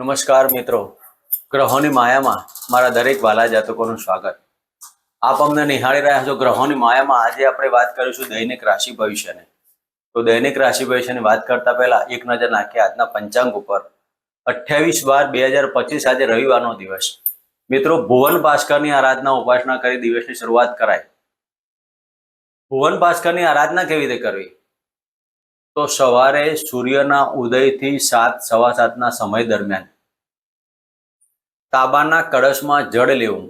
નમસ્કાર મિત્રો, ગ્રહોની માયામાં મારા દરેક વાલા જાતકોનું સ્વાગત. આપ અમને નિહાળી રહ્યા છો ગ્રહોની માયામાં. આજે આપણે વાત કરીશું દૈનિક રાશિ ભવિષ્યની. તો દૈનિક રાશિ ભવિષ્યની વાત કરતા પહેલા એક નજર નાખીએ આજના પંચાંગ ઉપર. 28/12/2025 આજે રવિવારનો દિવસ. મિત્રો, ભુવન ભાસ્કરની આરાધના ઉપાસના કરી દિવસની શરૂઆત કરાય. ભુવન ભાસ્કરની આરાધના કેવી રીતે કરવી? તો સવારે સૂર્યના ઉદયથી 7:15 સમય દરમિયાન તાંબાના કળશમાં જળ લેવું.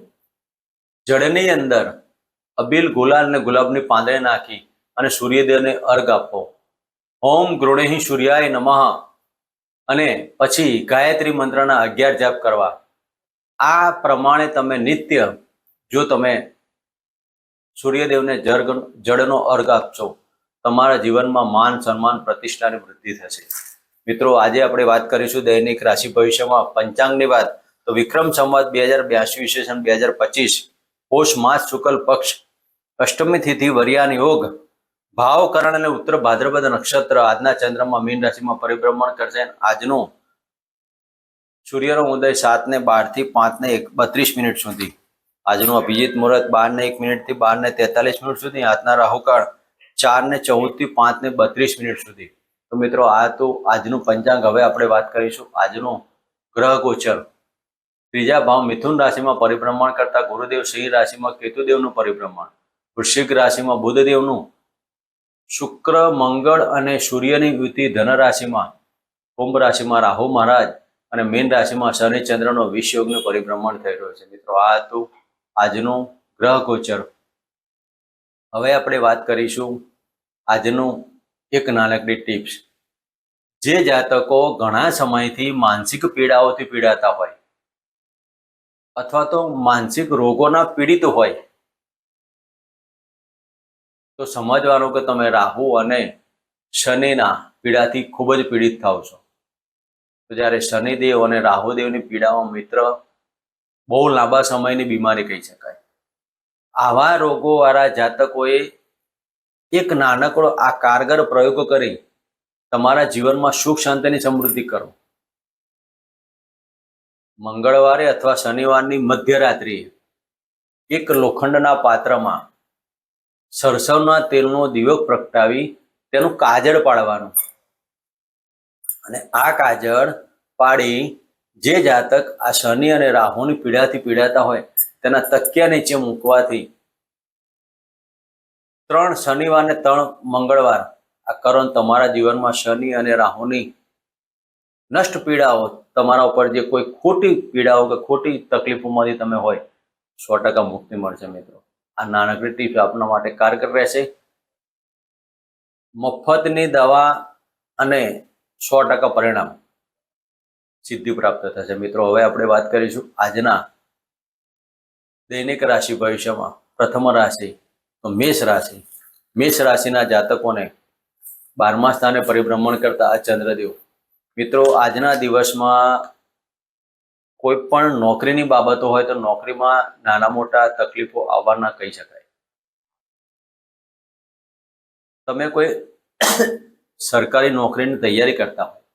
જળની અંદર અબીલ, ગુલાલ અને ગુલાબની પાંદડી નાખી અને સૂર્યદેવને અર્ઘ આપવો. ઓમ ગૃણેહિ સૂર્યાય નમઃ અને પછી ગાયત્રી મંત્રના 11 જાપ કરવા. આ પ્રમાણે તમે નિત્ય જો તમે સૂર્યદેવને જળનો અર્ઘ આપશો, તમારા જીવનમાં માન, સન્માન, પ્રતિષ્ઠાની વૃદ્ધિ થશે. મિત્રો, આજે આપણે વાત કરીશું દૈનિક રાશિ ભવિષ્યમાં પંચાંગની વાત. તો વિક્રમ સંવત 2082 ઈસવીસન 2025 પોષ માસ શુક્લ પક્ષ અષ્ટમી તિથિ વર્યાન યોગ ભાવકરણ અને ઉત્તર ભાદ્રપદ નક્ષત્ર. આજના ચંદ્રમાં મીન રાશિમાં પરિભ્રમણ કરશે. આજનો સૂર્યનો ઉદય 7:12 થી 5:32 સુધી. આજનું અભિજીત મુહૂર્ત 12:01 થી 12:43 સુધી. આજના રાહુકાળ 4:14 થી 5:32 સુધી. તો મિત્રો, આ તો આજનું પંચાંગ. હવે આપણે વાત કરીશું આજનો ગ્રહ ગોચર. ત્રીજા ભાવ મિથુન રાશિમાં પરિભ્રમણ કરતા ગુરુદેવ, સિંહ રાશિમાં કેતુદેવનું પરિભ્રમણ, વૃશ્ચિક રાશિમાં બુધદેવનું, શુક્ર, મંગળ અને સૂર્યની યુતિ ધન રાશિમાં, કુંભ રાશિમાં રાહુ મહારાજ અને મીન રાશિમાં શનિ ચંદ્રનો વિષ યોગનું પરિભ્રમણ થઈ રહ્યો છે. મિત્રો, આ હતું આજનું ગ્રહ ગોચર. હવે આપણે વાત કરીશું આજનું એક નાનકડી ટિપ્સ. જે જાતકો ઘણા સમયથી માનસિક પીડાઓથી પીડાતા હોય અથવા તો માનસિક રોગોના પીડિત હોય, તો સમજવાનું કે તમે રાહુ અને શનિના પીડાથી ખૂબ જ પીડિત થાવ છો. તો જ્યારે શનિદેવ અને રાહુદેવની પીડામાં મિત્ર બહુ લાંબા સમયની બીમારી કહી શકાય. આવા રોગોવાળા જાતકોએ એક નાનકડો આ કારગર પ્રયોગ કરી તમારા જીવનમાં સુખ શાંતિની સમૃદ્ધિ કરો. મંગળવારે અથવા શનિવારની મધ્યરાત્રિએ એક લોખંડના પાત્રમાં સરસવના તેલનો દીવો પ્રગટાવી તેનું કાજળ પાડવાનું. અને આ કાજળ પાડી જે જાતક આ શનિ અને રાહુની પીડાથી પીડાતા હોય તેના તકિયા નીચે મૂકવાથી 3 શનિવાર ને 3 મંગળવાર આ કરો. તમારા જીવનમાં શનિ અને રાહુની નષ્ટ પીડાઓ, તમારા ઉપર જે કોઈ ખોટી પીડાઓ કે ખોટી તકલીફોમાંથી તમે હોય, 100% મુક્તિ મળશે. મિત્રો, આ નાનકડી ટીપ્સ આપના માટે કારગર રહેશે. મફતની દવા અને 100% પરિણામ સિદ્ધિ પ્રાપ્ત થશે. મિત્રો, હવે આપણે વાત કરીશું આજના દૈનિક રાશિ ભવિષ્યમાં. પ્રથમ રાશિ તો મેષ રાશિ. મેષ રાશિના જાતકોને 12મા સ્થાને પરિભ્રમણ કરતા આ ચંદ્રદેવ. મિત્રો, આજના દિવસમાં કોઈ પણ નોકરીની બાબતો હોય તો નોકરીમાં નાના મોટા તકલીફો આવવાના કહી શકાય. તમે કોઈ સરકારી નોકરીની તૈયારી કરતા હોય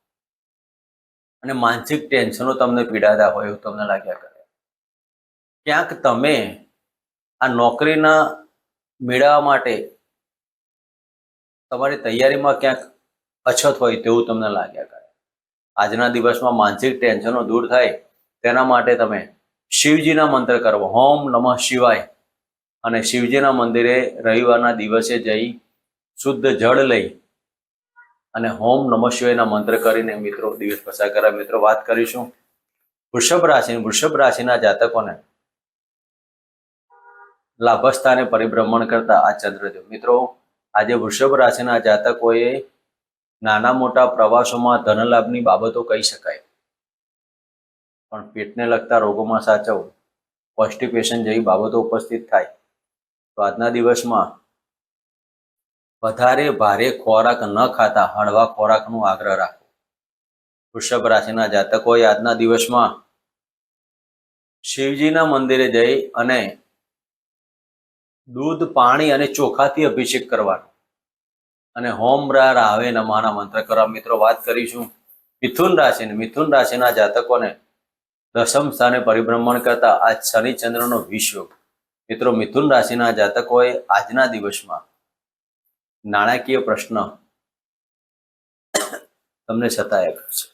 અને માનસિક ટેન્શનો તમને પીડાતા હોય એવું તમને લાગ્યા કરે. ક્યાંક તમે આ નોકરીના મેળવવા માટે તમારી તૈયારીમાં ક્યાંક અછત હોય તેવું તમને લાગ્યા કરે. આજના દિવસમાં માનસિક ટેન્શનો દૂર થાય તેના માટે તમે શિવજીના મંત્ર કરો. ઓમ નમઃ શિવાય. અને શિવજીના મંદિરે રવિવારના દિવસે જઈ શુદ્ધ જળ લઈ અને ઓમ નમઃ શિવાયના મંત્ર કરીને મિત્રો દિવસ પસાર કરે. મિત્રો, વાત કરીશું વૃષભ રાશિ. વૃષભ રાશિના જાતકોને લાભસ્થાને પરિભ્રમણ કરતા આ ચંદ્રદેવ. મિત્રો, આજે વૃષભ રાશિના જાતકોએ નાના મોટા પ્રવાસોમાં ધનલાભની બાબતો કહી શકાય, પણ પેટને લગતા રોગોમાં સાચવવું, કોન્સ્ટિપેશન જેવી બાબતો ઉપસ્થિત થાય તો આજના દિવસમાં વધારે ભારે ખોરાક ન ખાતા હળવા ખોરાકનો આગ્રહ રાખવો. વૃષભ રાશિના જાતકોએ આજના દિવસમાં શિવજીના મંદિરે જઈ અને દૂધ, પાણી અને ચોખાથી અભિષેક કરવાનો અને હોમ રા રાવે નમઃના મંત્ર કરવા. મિત્રો, વાત કરીશું મિથુન રાશિના જાતકોને દશમ સ્થાને પરિભ્રમણ કરતા આ શનિ ચંદ્રનો વિષયોગ. મિત્રો, મિથુન રાશિના જાતકોએ આજના દિવસમાં નાણાકીય પ્રશ્ન તમને સતાયા કરશે.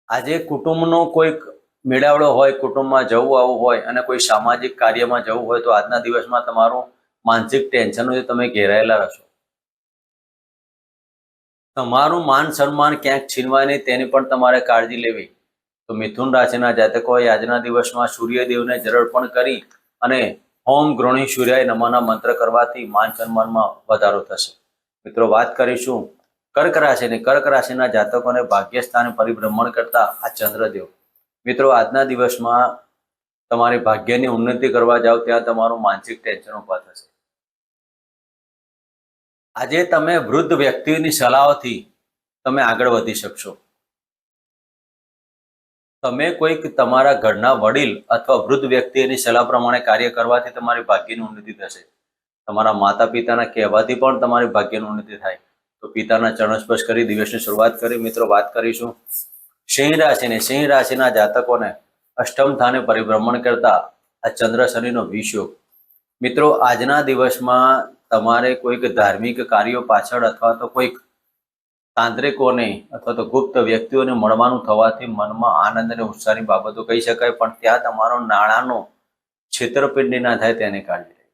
આજે કુટુંબનો કોઈક મેળાવડો હોય, કુટુંબમાં જવું આવવું હોય અને કોઈ સામાજિક કાર્યમાં જવું હોય તો આજના દિવસમાં તમારું માનસિક ટેન્શનોથી તમે ઘેરાયેલા રહેશો. તમારું માન સન્માન ક્યાંક છીનવાય નહીં તેની પણ તમારે કાળજી લેવી. તો મિથુન રાશિના જાતકોએ આજના દિવસમાં સૂર્યદેવને જળર્પણ કરી અને ઓમ ગૃણી સૂર્યાય નમઃના મંત્ર કરવાથી માન સન્માનમાં વધારો થશે. મિત્રો, વાત કરીશું કર્ક રાશિના જાતકોને ભાગ્ય સ્થાને પરિભ્રમણ કરતા આ ચંદ્રદેવ. મિત્રો, આજના દિવસમાં તમારી ભાગ્યની ઉન્નતિ કરવા જાઓ ત્યાં તમારું માનસિક ટેન્શન ઉભા થશે. આજે તમે વૃદ્ધ વ્યક્તિની સલાહથી તમે આગળ વધી શકશો. તમે કોઈક તમારા ઘરના વડીલ અથવા વૃદ્ધ વ્યક્તિની સલાહ પ્રમાણે કાર્ય કરવાથી તમારી ભાગ્યની ઉન્નતિ થશે. તમારા માતા પિતાના કહેવાથી પણ તમારી ભાગ્યની ઉન્નતિ થાય. તો પિતાના ચરણ સ્પર્શ કરી દિવસની શરૂઆત કરી. મિત્રો, વાત કરીશું સિંહ રાશિના જાતકોને અષ્ટમ સ્થાને પરિભ્રમણ કરતા આ ચંદ્ર શનિનો વિષયોગ. મિત્રો, આજના દિવસમાં તમારે કોઈક ધાર્મિક કાર્યો પાછળ અથવા તો કોઈક તાંત્રિકોને અથવા તો ગુપ્ત વ્યક્તિઓને મળવાનું થવાથી મનમાં આનંદ અને ઉત્સાહની બાબતો કહી શકાય, પણ ત્યાં તમારો નાણાંનો છેતરપિંડી ના થાય તેની કાળજી લેવી.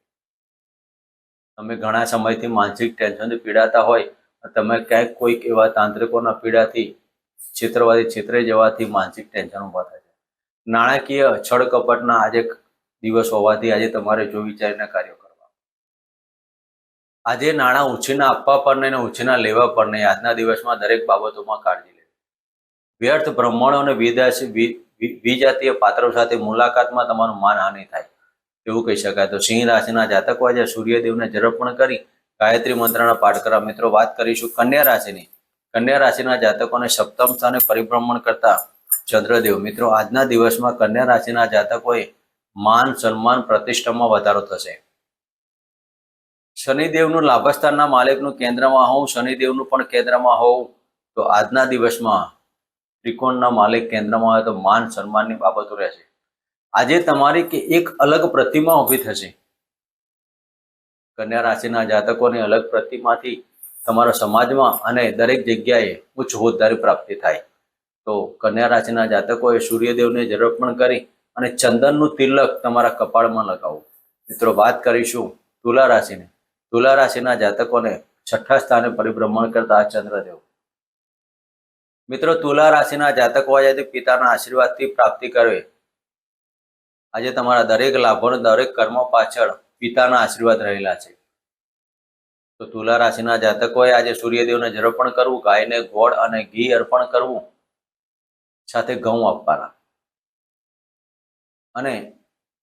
તમે ઘણા સમયથી માનસિક ટેન્શનથી પીડાતા હોય, તમે ક્યાંક કોઈક એવા તાંત્રિકોના પીડાથી છેતરાઈ જવાથી માનસિક ટેન્શન ઉભા થાય છે. નાણાકીય છળ કપટના આજે દિવસ હોવાથી આજે તમારે જો વિચારીને કાર્યો કરવા. આજે નાણાં ઉછીના આપવા પર નહીં અને ઉછીના લેવા પર નહીં. આજના દિવસમાં દરેક બાબતોમાં કાળજી લેવી. વ્યર્થ બ્રાહ્મણો અને વિજાતીય પાત્રો સાથે મુલાકાતમાં તમારું માનહાનિ થાય એવું કહી શકાય. તો સિંહ રાશિના જાતકો આજે સૂર્યદેવને જળર્પણ કરી ગાયત્રી મંત્રના પાઠ કરવા. મિત્રો, વાત કરીશું કન્યા રાશિના જાતકોને સપ્તમ સ્થાને પરિભ્રમણ કરતા ચંદ્રદેવ. મિત્રો, આજના દિવસમાં કન્યા રાશિના જાતકોએ માન સન્માન પ્રતિષ્ઠામાં વધારો થશે. શનિદેવનું લાભસ્થાનના માલિકનું કેન્દ્રમાં હોવું, શનિદેવનું પણ કેન્દ્રમાં હોવું, તો આજના દિવસમાં ત્રિકોણના માલિક કેન્દ્રમાં હોય તો માન સન્માનની બાબતો રહેશે. આજે તમારી કે એક અલગ પ્રતિમા ઊભી થશે. કન્યા રાશિના જાતકોની અલગ પ્રતિમાથી તમારા સમાજમાં અને દરેક જગ્યાએ ઉચ્ચ હોદ્દાની પ્રાપ્તિ થાય. તો કન્યા રાશિના જાતકોએ સૂર્યદેવને જળર્પણ કરી અને ચંદનનું તિલક તમારા કપાળમાં લગાવવું. મિત્રો, વાત કરીશું તુલા રાશિના જાતકોને છઠ્ઠા સ્થાને પરિભ્રમણ કરતા આ ચંદ્રદેવ. મિત્રો, તુલા રાશિના જાતકો આજે પિતાના આશીર્વાદથી પ્રાપ્તિ કરે. આજે તમારા દરેક લાભો અને દરેક કર્મો પાછળ પિતાના આશીર્વાદ રહેલા છે. તો તુલા રાશિના જાતકોએ આજે સૂર્યદેવને જળર્પણ કરવું, ગાયને ગોળ અને ઘી અર્પણ કરવું, સાથે ઘઉં આપવાના. અને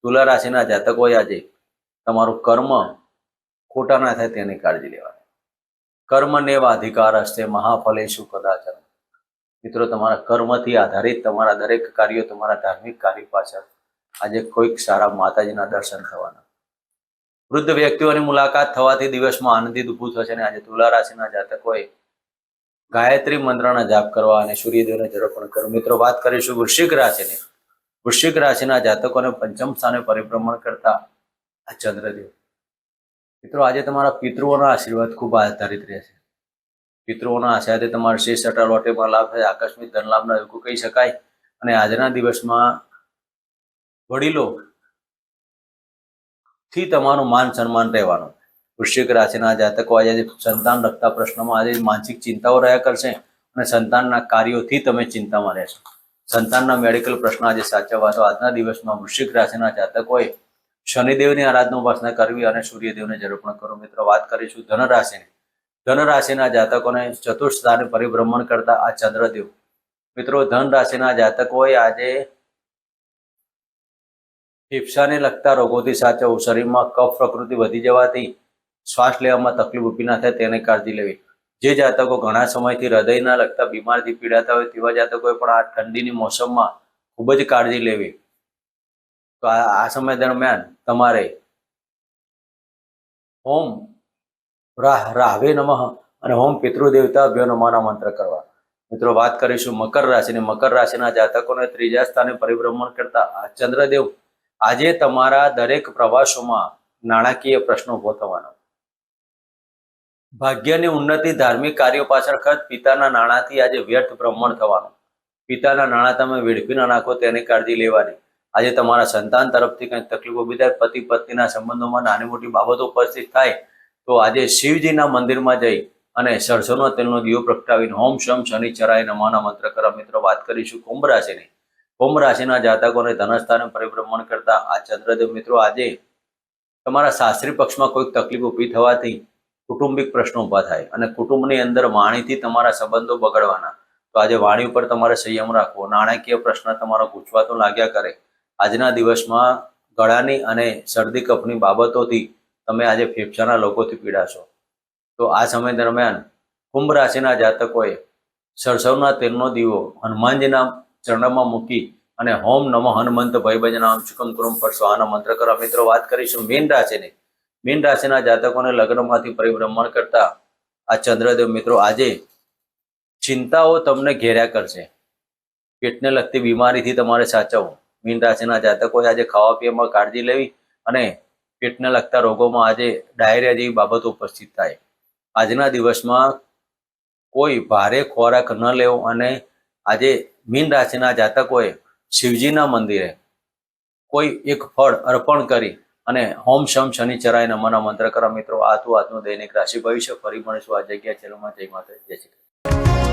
તુલા રાશિના જાતકોએ આજે તમારું કર્મ ખોટા ના થાય તેની કાળજી લેવાની. કર્મનેવ અધિકાર હસ્તે મહાફલેષુ કદાચન. મિત્રો, તમારા કર્મથી આધારિત તમારા દરેક કાર્યો, તમારા ધાર્મિક કાર્ય પાછળ આજે કોઈક સારા માતાજીના દર્શન થવાના. વૃદ્ધ વ્યક્તિઓની મુલાકાત થવાથી દિવસમાં આનંદિત ઊભું થશે. અને આજે તુલા રાશિના જાતકોએ ગાયત્રી મંત્રના જાપ કરવા અને સૂર્યદેવને જળર્પણ કરવું. મિત્રો, વાત કરીશું વૃશ્ચિક રાશિના જાતકોને પંચમ સ્થાને પરિભ્રમણ કરતા આ ચંદ્રદેવ. મિત્રો, આજે તમારા પિતૃઓના આશીર્વાદ ખૂબ આધારિત રહેશે. પિતૃઓના આશીર્વાદથી તમારે શેષ સટા લોટેમાં લાભ થાય, આકસ્મિક ધન લાભના યોગો કહી શકાય. અને આજના દિવસમાં વડીલો થી તમારું માન સન્માન રહેવાનું. વૃશ્ચિક રાશિના જાતકો આજે સંતાન લગતા પ્રશ્નોમાં આજે માનસિક ચિંતાઓ રહ્યા કરશે અને સંતાનના કાર્યોથી તમે ચિંતામાં રહેશો. સંતાનના મેડિકલ પ્રશ્ન આજે સાચવવા. તો આજના દિવસમાં વૃશ્ચિક રાશિના જાતકોએ શનિદેવની આરાધના ઉપાસના કરવી અને સૂર્યદેવને જળર્પણ કરો. મિત્રો, વાત કરીશું ધન રાશિના જાતકોને ચતુર્થ સ્થાને પરિભ્રમણ કરતા આ ચંદ્રદેવ. મિત્રો, ધન રાશિના જાતકોએ આજે ફેફસાને લગતા રોગોથી સાચવવું. શરીરમાં કફ પ્રકૃતિ વધી જવાથી શ્વાસ લેવામાં તકલીફ ઊભી ના થાય તેની કાળજી લેવી. જે જાતકો ઘણા સમયથી હૃદયના લગતા બીમારીથી પીડાતા હોય તેવા જાતકોએ પણ આ ઠંડીની મોસમમાં ખૂબ જ કાળજી લેવી. તો આ સમય દરમિયાન તમારે ઓમ રાહવે નમઃ અને ઓમ પિતૃદેવતાભ્યો નમઃના મંત્ર કરવા. મિત્રો વાત કરીશું મકર રાશિની. મકર રાશિના જાતકોને ત્રીજા સ્થાને પરિભ્રમણ કરતા આ ચંદ્રદેવ આજે તમારા દરેક પ્રવાસોમાં નાણાકીય પ્રશ્નો ઉભો થવાનો. ભાગ્યની ઉન્નતિ, ધાર્મિક કાર્યો પાછળ ખર્ચ, પિતાના નાણાંથી આજે વ્યર્થ ભ્રમણ થવાનું. પિતાના નાણાં તમે વેડફી ના નાખો તેની કાળજી લેવાની. આજે તમારા સંતાન તરફથી કંઈક તકલીફો ઊભી થાય, પતિ પત્નીના સંબંધોમાં નાની મોટી બાબતો ઉપસ્થિત થાય તો આજે શિવજીના મંદિરમાં જઈ અને સરસોના તેલનો દીવો પ્રગટાવીને ઓમ શમ શનિચરાય નમઃના મંત્ર કરો. મિત્રો વાત કરીશું કુંભ રાશિની. કુંભ રાશિના જાતકોને ધનસ્થાને પરિભ્રમણ કરતા આ ચંદ્રદેવ મિત્રો આજે તમારા સાસરી પક્ષમાં કોઈક તકલીફ ઊભી થવાથી કુટુંબિક પ્રશ્નો ઊભા થાય અને કુટુંબની અંદર વાણીથી તમારા સંબંધો બગડવાના. તો આજે વાણી ઉપર તમારે સંયમ રાખવો. નાણાકીય પ્રશ્ન તમારો ગૂંચવાતો લાગ્યા કરે. આજના દિવસમાં ગળાની અને શરદી કફની બાબતોથી તમે આજે ફેફસાના લોકોથી પીડાશો. તો આ સમય દરમિયાન કુંભ રાશિના જાતકોએ સરસવના તેલનો દીવો હનુમાનજીના ચરણમાં મૂકી અને હોમ નમઃ હનુમંત ભયભજનામ ચુકમ કુરમ ફટ સ્વાહાના મંત્ર કરવા. મિત્રો વાત કરીશું મીન રાશિની. મીન રાશિના જાતકોને લગ્નમાંથી પરિભ્રમણ કરતા આ ચંદ્રદેવ મિત્રો આજે ચિંતાઓ તમને ઘેર્યા કરશે. પેટને લગતી બીમારીથી તમારે સાચવવું. મીન રાશિના જાતકોએ આજે ખાવા પીવામાં કાળજી લેવી અને પેટને લગતા રોગોમાં આજે ડાયરિયા જેવી બાબતો ઉપસ્થિત થાય. આજના દિવસમાં કોઈ ભારે ખોરાક ન લેવો અને આજે મીન રાશિના જાતકોએ શિવજીના મંદિરે કોઈ એક ફળ અર્પણ કરી અને હોમ શમ શનિચરાય નમઃના મંત્ર કરવા. મિત્રો આ હતું આજનું દૈનિક રાશિ ભવિષ્ય. ફરી મળીશું આ જગ્યા ચેનલમાં. જય માતા, જય શ્રી કૃષ્ણ.